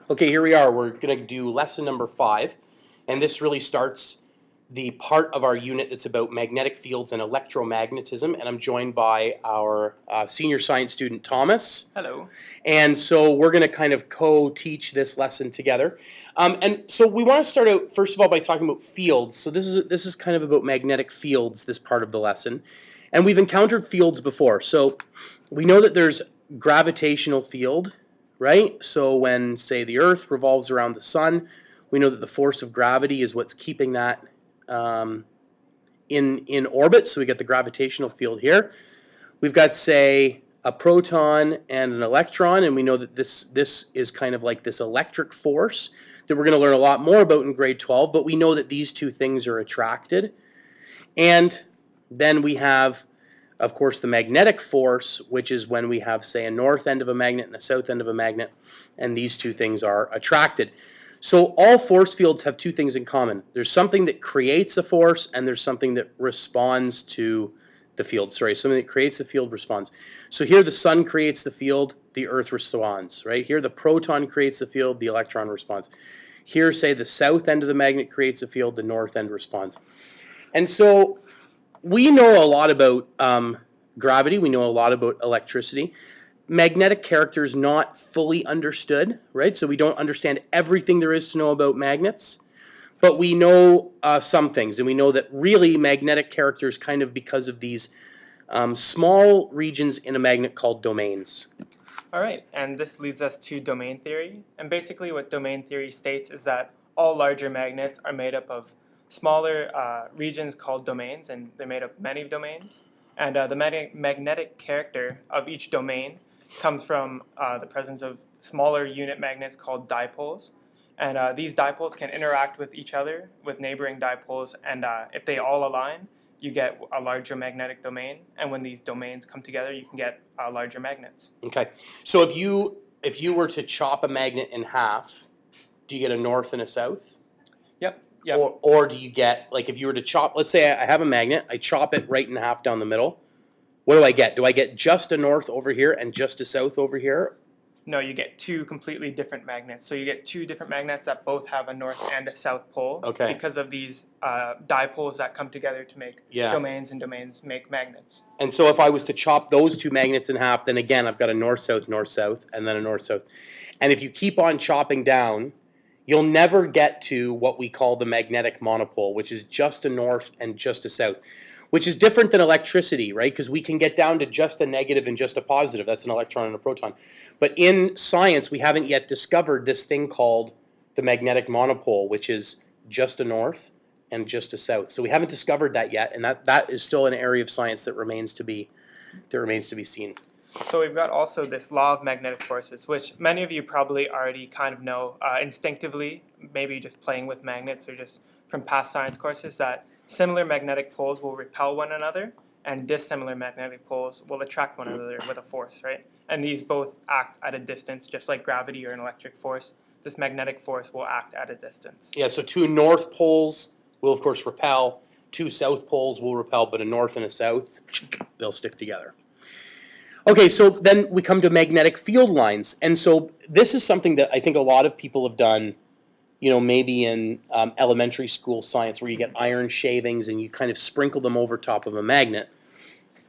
Okay, here we are. We're going to do lesson number 5, and this really starts the part of our unit that's about magnetic fields and electromagnetism, and I'm joined by our senior science student, Thomas. Hello. And so we're going to kind of co-teach this lesson together. And so we want to start out, first of all, by talking about fields. So this is kind of about magnetic fields, this part of the lesson. And we've encountered fields before. So we know that there's gravitational field, right? So when, say, the Earth revolves around the sun, we know that the force of gravity is what's keeping that in orbit. So we get the gravitational field here. We've got, say, a proton and an electron, and we know that this is kind of like this electric force that we're going to learn a lot more about in grade 12, but we know that these two things are attracted. And then we have, of course, the magnetic force, which is when we have, say, a north end of a magnet and a south end of a magnet, and these two things are attracted. So all force fields have two things in common. There's something that creates a force, and there's something that responds to the field. Something that creates the field responds. So here the sun creates the field, the Earth responds, right? Here the proton creates the field, the electron responds. Here, say, the south end of the magnet creates a field, the north end responds. And so we know a lot about gravity. We know a lot about electricity. Magnetic character is not fully understood, right? So we don't understand everything there is to know about magnets. But we know some things, and we know that really magnetic character is kind of because of these small regions in a magnet called domains. All right, and this leads us to domain theory. And basically what domain theory states is that all larger magnets are made up of smaller regions called domains, and they're made up of many domains. And the magnetic character of each domain comes from the presence of smaller unit magnets called dipoles. And these dipoles can interact with each other, with neighboring dipoles, and if they all align, you get a larger magnetic domain. And when these domains come together, you can get larger magnets. Okay, so if you were to chop a magnet in half, do you get a north and a south? Yep. Or do you get, like, if you were to chop, let's say I have a magnet, I chop it right in half down the middle. What do I get? Do I get just a north over here and just a south over here? No, you get two completely different magnets. So you get two different magnets that both have a north and a south pole. Okay. Because of these dipoles that come together to make domains, and domains make magnets. And so if I was to chop those two magnets in half, then again I've got a north-south, north-south, and then a north-south. And if you keep on chopping down, you'll never get to what we call the magnetic monopole, which is just a north and just a south, which is different than electricity, right? Because we can get down to just a negative and just a positive. That's an electron and a proton. But in science, we haven't yet discovered this thing called the magnetic monopole, which is just a north and just a south. So we haven't discovered that yet, and that is still an area of science that remains to be seen. So we've got also this law of magnetic forces, which many of you probably already kind of know instinctively, maybe just playing with magnets or just from past science courses, that similar magnetic poles will repel one another, and dissimilar magnetic poles will attract one another with a force, right? And these both act at a distance, just like gravity or an electric force. This magnetic force will act at a distance. Yeah, so two north poles will, of course, repel. Two south poles will repel, but a north and a south, they'll stick together. Okay, so then we come to magnetic field lines. And so this is something that I think a lot of people have done, maybe in elementary school science, where you get iron shavings and you kind of sprinkle them over top of a magnet.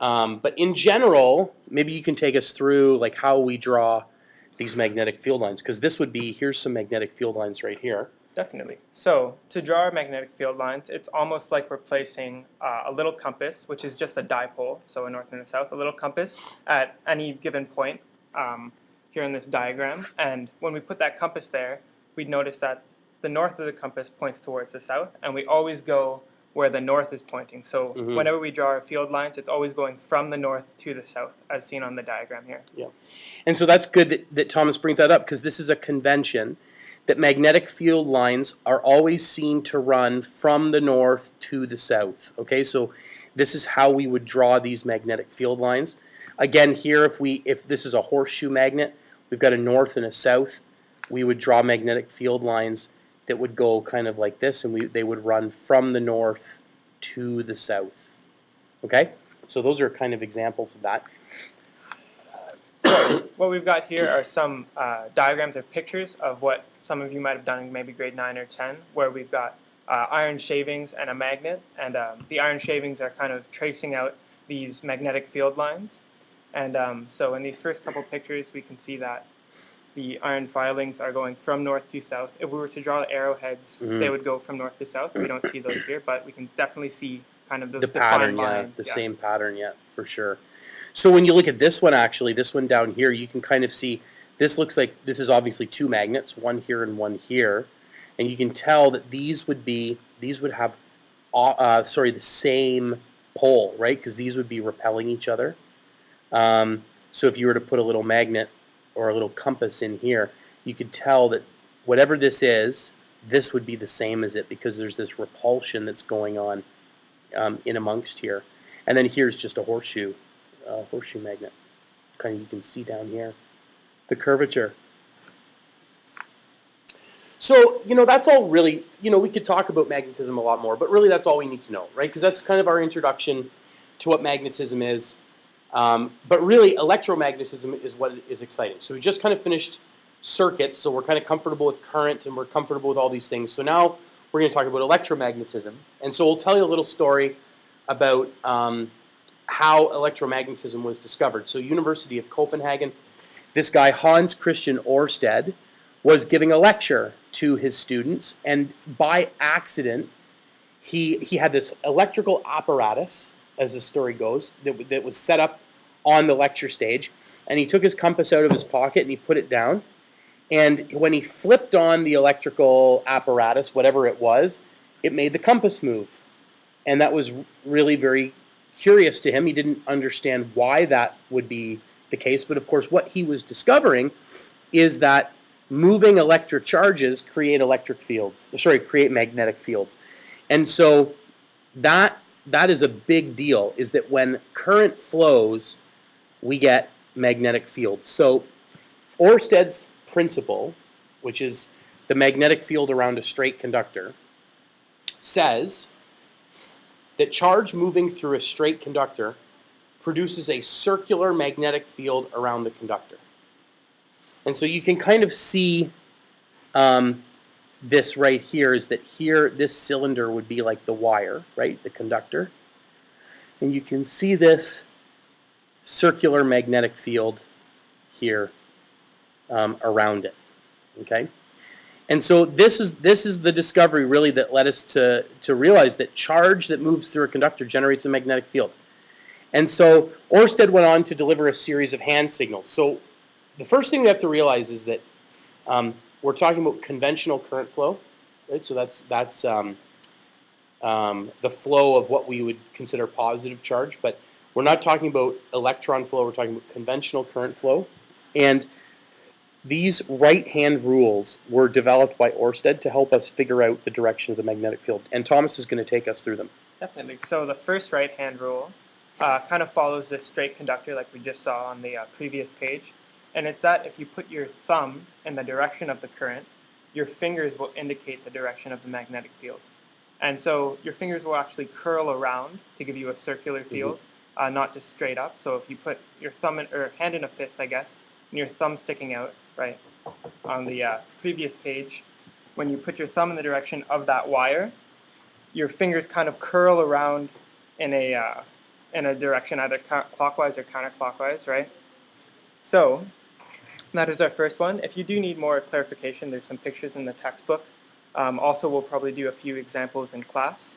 But in general, maybe you can take us through like how we draw these magnetic field lines, because this would be, here's some magnetic field lines right here. Definitely. So to draw our magnetic field lines, it's almost like we're placing a little compass, which is just a dipole, so a north and a south, a little compass at any given point here in this diagram. And when we put that compass there, we'd notice that the north of the compass points towards the south, and we always go where the north is pointing. So whenever we draw our field lines, it's always going from the north to the south, as seen on the diagram here. Yeah, and so that's good that Thomas brings that up, because this is a convention that magnetic field lines are always seen to run from the north to the south. Okay, so this is how we would draw these magnetic field lines. Again, here, if this is a horseshoe magnet, we've got a north and a south, we would draw magnetic field lines that would go kind of like this, and they would run from the north to the south. Okay, so those are kind of examples of that. what we've got here are some diagrams or pictures of what some of you might have done in maybe grade 9 or 10, where we've got iron shavings and a magnet, and the iron shavings are kind of tracing out these magnetic field lines. And so in these first couple pictures, we can see that the iron filings are going from north to south. If we were to draw arrowheads, they would go from north to south. We don't see those here, but we can definitely see kind of those The pattern, line. the same pattern, for sure. So when you look at this one, actually, this one down here, you can kind of see, this looks like, this is obviously two magnets, one here and one here. And you can tell that these would have, the same pole, right? Because these would be repelling each other. So if you were to put a little magnet or a little compass in here, you could tell that whatever this is, this would be the same as it, because there's this repulsion that's going on in amongst here. And then here's just a horseshoe magnet. Kind of, you can see down here the curvature. So, that's all really, we could talk about magnetism a lot more, but really that's all we need to know, right? Because that's kind of our introduction to what magnetism is. But really, electromagnetism is what is exciting. So we just kind of finished circuits, so we're kind of comfortable with current and we're comfortable with all these things. So now we're going to talk about electromagnetism. And so we'll tell you a little story about how electromagnetism was discovered. So University of Copenhagen, this guy Hans Christian Ørsted was giving a lecture to his students, and by accident, he had this electrical apparatus, as the story goes, that was set up on the lecture stage, and he took his compass out of his pocket and he put it down, and when he flipped on the electrical apparatus, whatever it was, it made the compass move. And that was really very curious to him. He didn't understand why that would be the case, but of course what he was discovering is that moving electric charges create magnetic fields. And so that is a big deal, is that when current flows, we get magnetic fields. So Ørsted's principle, which is the magnetic field around a straight conductor, says that charge moving through a straight conductor produces a circular magnetic field around the conductor. And so you can kind of see this right here, is that here, this cylinder would be like the wire, right, the conductor. And you can see this circular magnetic field here around it, okay? And so this is the discovery really that led us to realize that charge that moves through a conductor generates a magnetic field. And so Ørsted went on to deliver a series of hand signals. So the first thing we have to realize is that we're talking about conventional current flow, right? So that's the flow of what we would consider positive charge, but we're not talking about electron flow, we're talking about conventional current flow. And these right-hand rules were developed by Ørsted to help us figure out the direction of the magnetic field. And Thomas is going to take us through them. Definitely. So the first right-hand rule kind of follows this straight conductor like we just saw on the previous page. And it's that if you put your thumb in the direction of the current, your fingers will indicate the direction of the magnetic field. And so your fingers will actually curl around to give you a circular field, not just straight up. So if you put your thumb or hand in a fist, I guess, and your thumb sticking out, right, on the previous page, when you put your thumb in the direction of that wire, your fingers kind of curl around in a direction either clockwise or counterclockwise, right? So that is our first one. If you do need more clarification, there's some pictures in the textbook. Also, we'll probably do a few examples in class.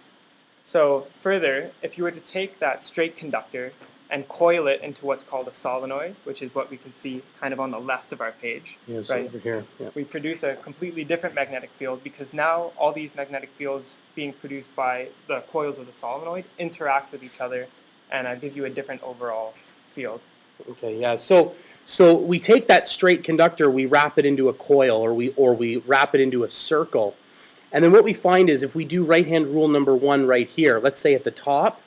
So further, if you were to take that straight conductor and coil it into what's called a solenoid, which is what we can see kind of on the left of our page, yes, right? Over here. Yeah. We produce a completely different magnetic field because now all these magnetic fields being produced by the coils of the solenoid interact with each other and give you a different overall field. Okay, yeah. So we take that straight conductor, we wrap it into a coil, or we wrap it into a circle. And then what we find is if we do right-hand rule number 1 right here, let's say at the top,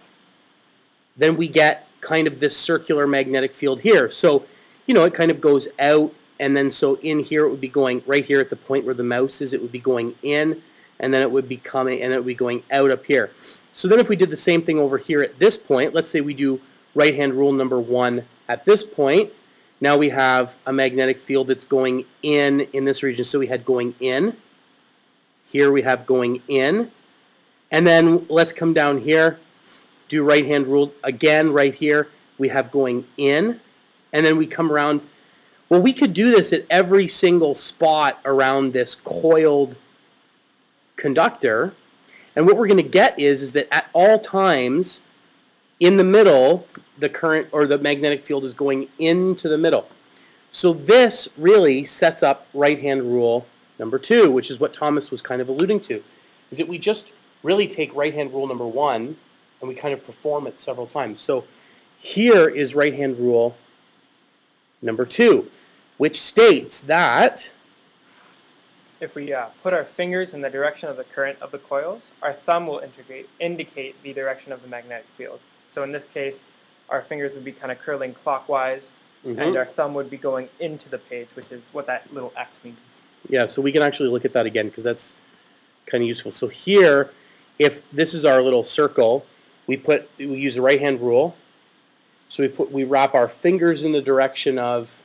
then we get kind of this circular magnetic field here. So, it kind of goes out, and then so in here it would be going right here at the point where the mouse is, it would be going in, and then it would be coming, and it would be going out up here. So then if we did the same thing over here at this point, let's say we do right-hand rule number 1 at this point, Now we have a magnetic field that's going in this region. So we had going in. Here we have going in. And then let's come down here, do right-hand rule again right here. We have going in, and then we come around. Well, we could do this at every single spot around this coiled conductor. And what we're going to get is that at all times in the middle, the current or the magnetic field is going into the middle. So this really sets up right-hand rule number 2, which is what Thomas was kind of alluding to, is that we just really take right-hand rule number 1 and we kind of perform it several times. So here is right-hand rule number 2, which states that if we put our fingers in the direction of the current of the coils, our thumb will indicate the direction of the magnetic field. So in this case, our fingers would be kind of curling clockwise, and our thumb would be going into the page, which is what that little X means. Yeah, so we can actually look at that again because that's kind of useful. So here, if this is our little circle, we use the right-hand rule. So we wrap our fingers in the direction of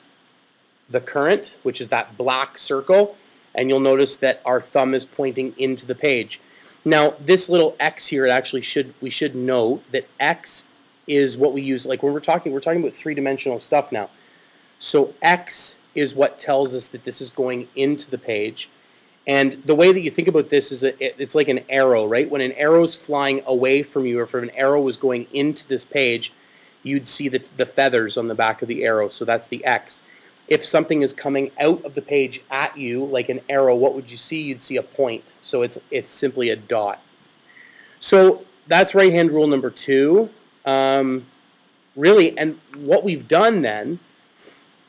the current, which is that black circle, and you'll notice that our thumb is pointing into the page. Now, this little X here, we should note that X is what we use, like when we're talking about three-dimensional stuff now. So X is what tells us that this is going into the page. And the way that you think about this is it's like an arrow, right? When an arrow is flying away from you, or if an arrow was going into this page, you'd see the feathers on the back of the arrow. So that's the X. If something is coming out of the page at you, like an arrow, what would you see? You'd see a point. So it's simply a dot. So that's right-hand rule number 2. Really, and what we've done then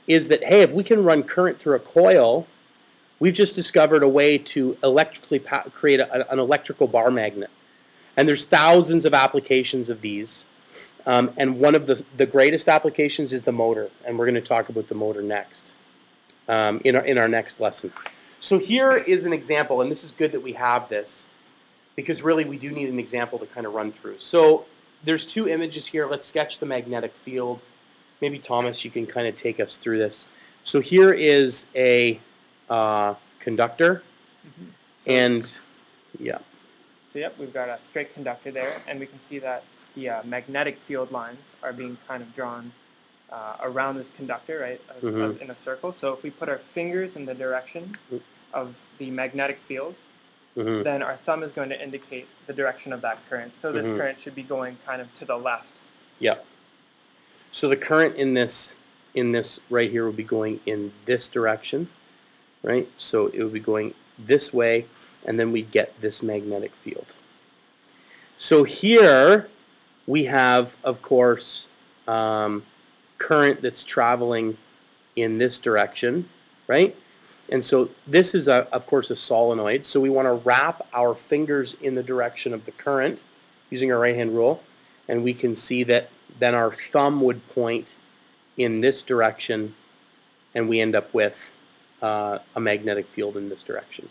is that, hey, if we can run current through a coil, we've just discovered a way to electrically create an electrical bar magnet. And there's thousands of applications of these. And one of the greatest applications is the motor. And we're going to talk about the motor next in our next lesson. So here is an example, and this is good that we have this, because really we do need an example to kind of run through. So there's 2 images here. Let's sketch the magnetic field. Maybe Thomas, you can kind of take us through this. So here is a conductor, and yeah. So yep, we've got a straight conductor there, and we can see that the magnetic field lines are being kind of drawn around this conductor, right, in a circle. So if we put our fingers in the direction of the magnetic field, then our thumb is going to indicate the direction of that current. So this current should be going kind of to the left. Yeah. So the current in this right here would be going in this direction, right? So it would be going this way, and then we'd get this magnetic field. So here we have, of course, current that's traveling in this direction, right? And so this is, of course, a solenoid. So we want to wrap our fingers in the direction of the current using our right-hand rule, and we can see that then our thumb would point in this direction, and we end up with a magnetic field in this direction.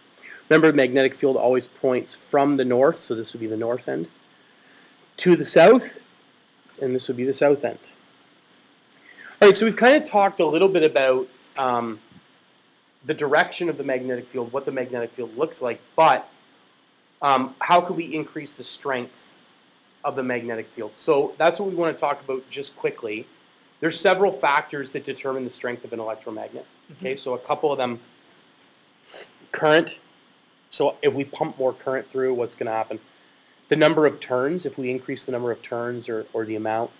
Remember, the magnetic field always points from the north, so this would be the north end, to the south, and this would be the south end. All right, so we've kind of talked a little bit about the direction of the magnetic field, what the magnetic field looks like, but how can we increase the strength of the magnetic field? So that's what we want to talk about just quickly. There's several factors that determine the strength of an electromagnet. Okay, so a couple of them, current. So if we pump more current through, what's going to happen? The number of turns, if we increase the number of turns or the amount.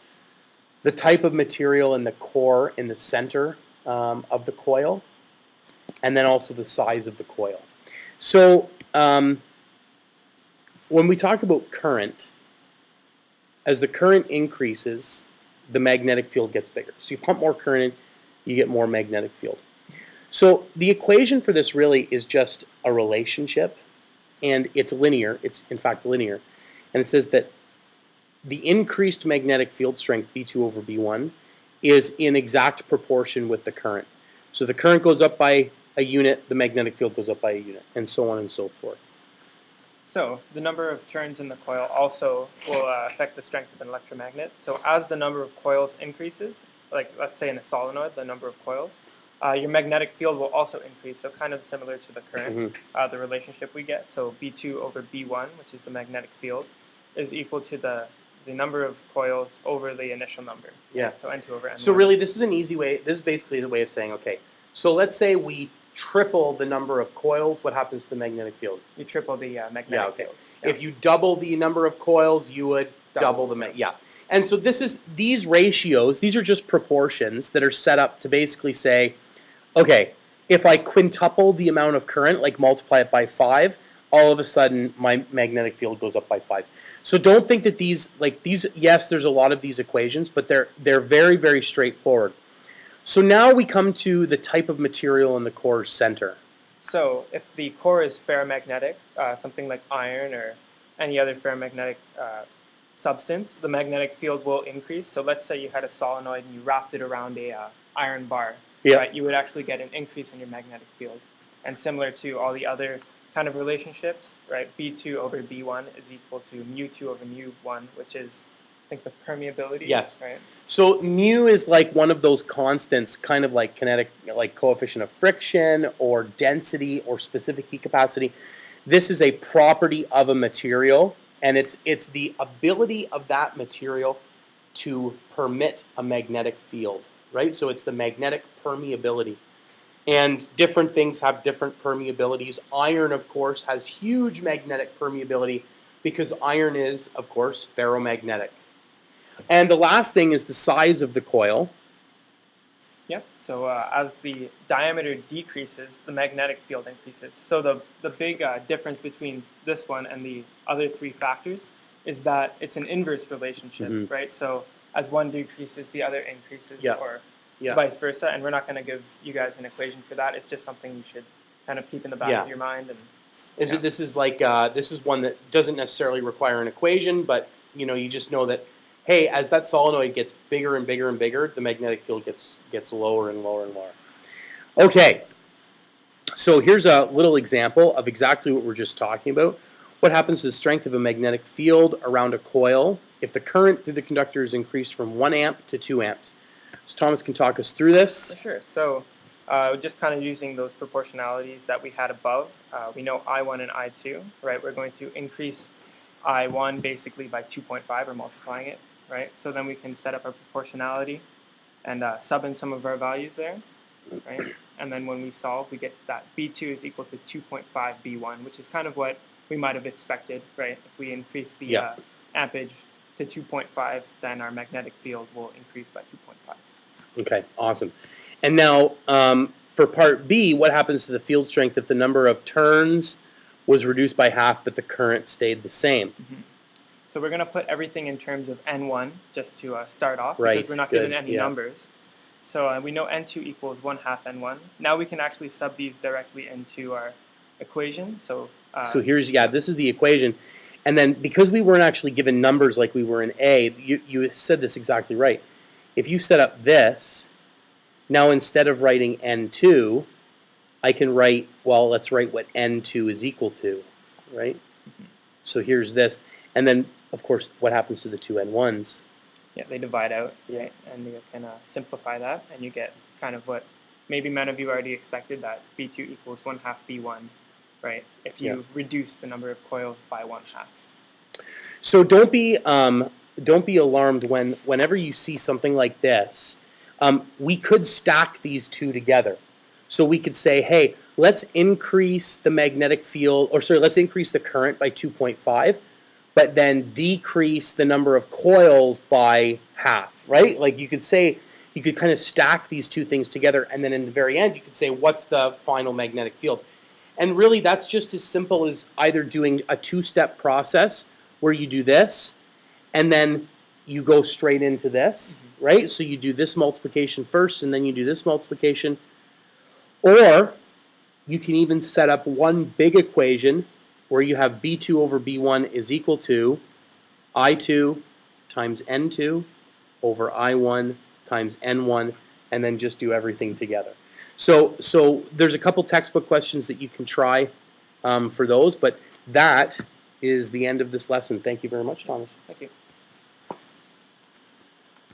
The type of material in the core, in the center of the coil. And then also the size of the coil. So when we talk about current, as the current increases, the magnetic field gets bigger. So you pump more current in, you get more magnetic field. So the equation for this really is just a relationship, and it's linear. It's in fact linear. And it says that the increased magnetic field strength, B2 over B1, is in exact proportion with the current. So the current goes up by a unit, the magnetic field goes up by a unit, and so on and so forth. So the number of turns in the coil also will affect the strength of an electromagnet. So as the number of coils increases, like let's say in a solenoid, the number of coils, your magnetic field will also increase. So kind of similar to the current, the relationship we get. So B2 over B1, which is the magnetic field, is equal to the number of coils over the initial number. Yeah. So N2 over N1. So really, this is an easy way. This is basically the way of saying, okay, so let's say we triple the number of coils. What happens to the magnetic field? You triple the magnetic field. Yeah. If you double the number of coils, you would double the And so these ratios. These are just proportions that are set up to basically say, okay, if I quintuple the amount of current, like multiply it by 5, all of a sudden my magnetic field goes up by 5. So don't think that these, yes, there's a lot of these equations, but they're very, very straightforward. So now we come to the type of material in the core center. So if the core is ferromagnetic, something like iron or any other ferromagnetic substance, the magnetic field will increase. So let's say you had a solenoid and you wrapped it around a iron bar. Yeah. Right? You would actually get an increase in your magnetic field. And similar to all the other kind of relationships, right? B2 over B1 is equal to mu2 over mu1, which is, I think, the permeability. Yes. Right? So mu is like one of those constants, kind of like kinetic, like coefficient of friction or density or specific heat capacity. This is a property of a material, and it's the ability of that material to permit a magnetic field, right? So it's the magnetic permeability. And different things have different permeabilities. Iron, of course, has huge magnetic permeability because iron is, of course, ferromagnetic. And the last thing is the size of the coil. Yeah. So as the diameter decreases, the magnetic field increases. So the big difference between this one and the other three factors is that it's an inverse relationship, right? So as one decreases, the other increases, or vice versa. And we're not going to give you guys an equation for that. It's just something you should kind of keep in the back of your mind. And this is one that doesn't necessarily require an equation, but you just know that, hey, as that solenoid gets bigger and bigger and bigger, the magnetic field gets lower and lower and lower. Okay, so here's a little example of exactly what we're just talking about. What happens to the strength of a magnetic field around a coil if the current through the conductor is increased from 1 amp to 2 amps? So Thomas can talk us through this. Sure. So just kind of using those proportionalities that we had above, we know I1 and I2, right? We're going to increase I1 basically by 2.5 or multiplying it, right? So then we can set up our proportionality and sub in some of our values there, right? And then when we solve, we get that B2 is equal to 2.5 B1, which is kind of what we might have expected, right? If we increase the ampage to 2.5, then our magnetic field will increase by 2.5. Okay, awesome. And now for part B, what happens to the field strength if the number of turns was reduced by half but the current stayed the same? So we're going to put everything in terms of N1 just to start off, right, because we're not given any numbers. So we know N2 equals 1/2 N1. Now we can actually sub these directly into our equation. So here's, this is the equation. And then because we weren't actually given numbers like we were in A, you said this exactly right. If you set up this, now instead of writing N2, I can write, well, let's write what N2 is equal to, right? So here's this. And then, of course, what happens to the two N1s? Yeah, they divide out, right? And you can simplify that, and you get kind of what maybe many of you already expected, that B2 equals 1/2 B1, right? If you reduce the number of coils by 1/2. So don't be alarmed whenever you see something like this. We could stack these two together. So we could say, hey, let's increase the magnetic field, let's increase the current by 2.5, but then decrease the number of coils by half, right? Like you could kind of stack these two things together, and then in the very end, you could say, what's the final magnetic field? And really, that's just as simple as either doing a two-step process where you do this, and then you go straight into this, right? So you do this multiplication first, and then you do this multiplication. Or you can even set up one big equation where you have B2 over B1 is equal to I2 times N2 over I1 times N1, and then just do everything together. So there's a couple textbook questions that you can try for those, but that is the end of this lesson. Thank you very much, Thomas. Thank you.